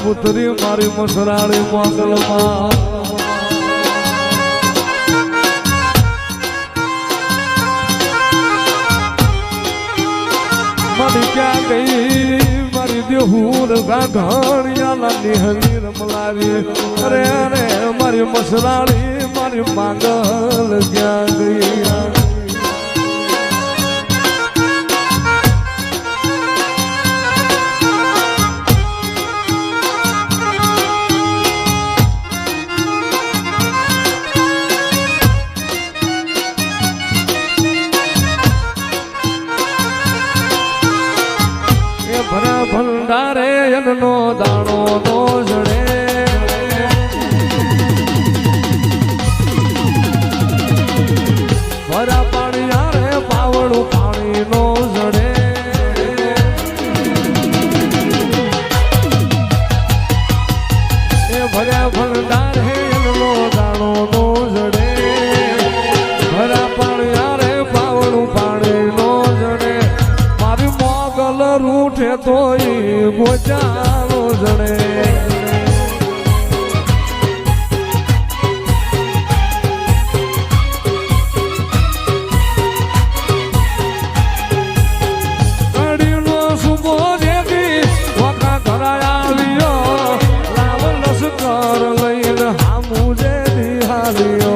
કબૂતરી મારી મસરાળી મોગલમાં મારી ક્યાં ગઈ મારી દેહુર ગાઘણિયાલા નિહરી રમલાવી અરે અરે મારી મસરાળી મારી માંગલ ક્યાં ગઈ ભંડારે એનો દાણો નો જડે ભરા પાણી યારે પાવડું પાણી નો જડે એ ભર્યા ભંડારે એનો દાણો નો જડે ભરા પાણી યારે પાવડું પાણી નો જડે મારી મોગલ રૂઠે તોય ગોચાનો જડે કડીનો સુબો દેવી વખા ઘરા આવ્યો લાવ લશ્કર લઈને હામું જે દિહાલ્યો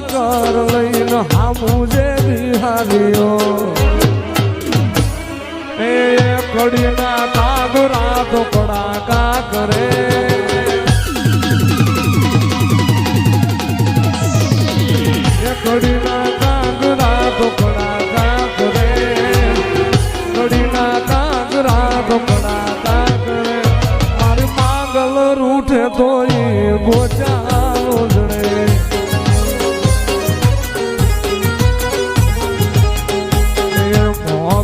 કર લઈને હામું જે બિહારીઓ એ કડીના કાગરા તો કડાકા કરે એ કડીના કાગરા તો કડાકા કરે કડીના કાગરા તો કડાકા કરે મારી પાગલ રૂઠે તોય ગોચાલો જડે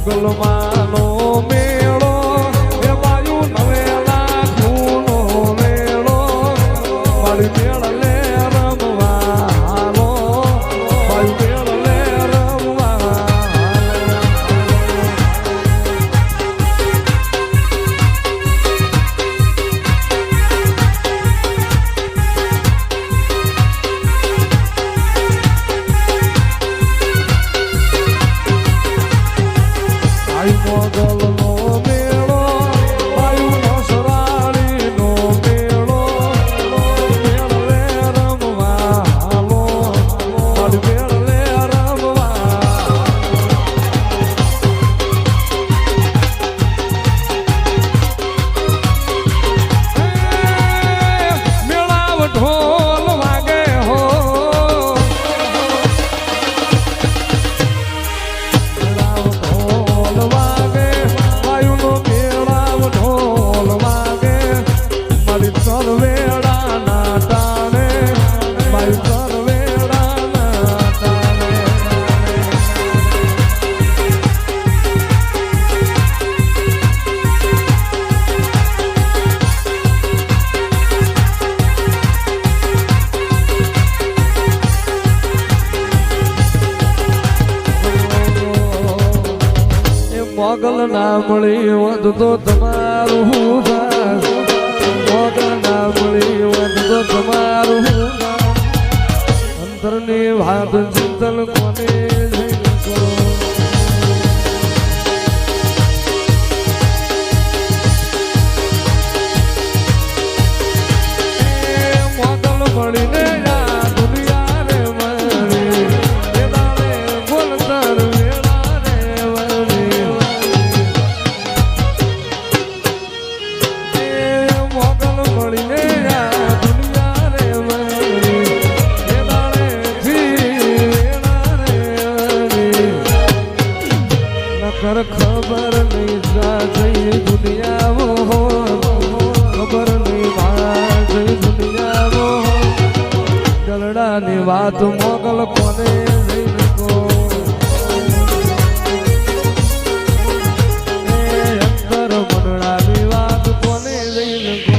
મોગલમાનો મેળો એ વાયુ નવેલા ખૂનો મેળો મારી મેળ લે રમવા હાલો મારી મેળ લે રમવા મોગલ નો મેળો વાયુ મસરાળી નો મેળો મેળ લે રમવા હાલો મારી મેળ લે રમવા મેળાવ ઢોલ વાગે હો મોગલ ના મળી વધતો તમારું મોગલ ના મળી વધતો તમારું અંતરની વાત ચિંતન કોને મોગલ મળીને દુનિયા રે મળી બોલતર ખબર નહીં જઈ દુનિયા ખબર નહીં જઈ દુનિયા ગલડાની વાત મોગલ કોને જઈને કો અંતર મંડળાની વાત કોને જઈને કો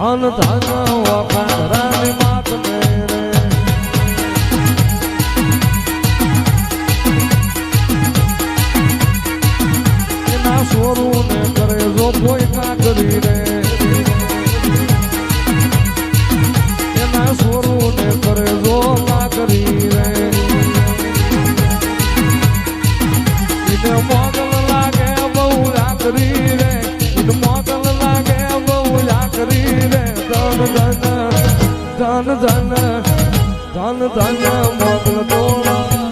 ધન ધન વખાણરાની માતને રે એના સોરુને કરે જો કોઈ કાકરી રે એના સોરુને કરે જો કાકરી રે એને મોગલ લાગે બહુ આકરી રે એને મોગલ લાગે બહુ આકરી રે ધન ધન ધન ધન ધન ધન મોગલ તોડા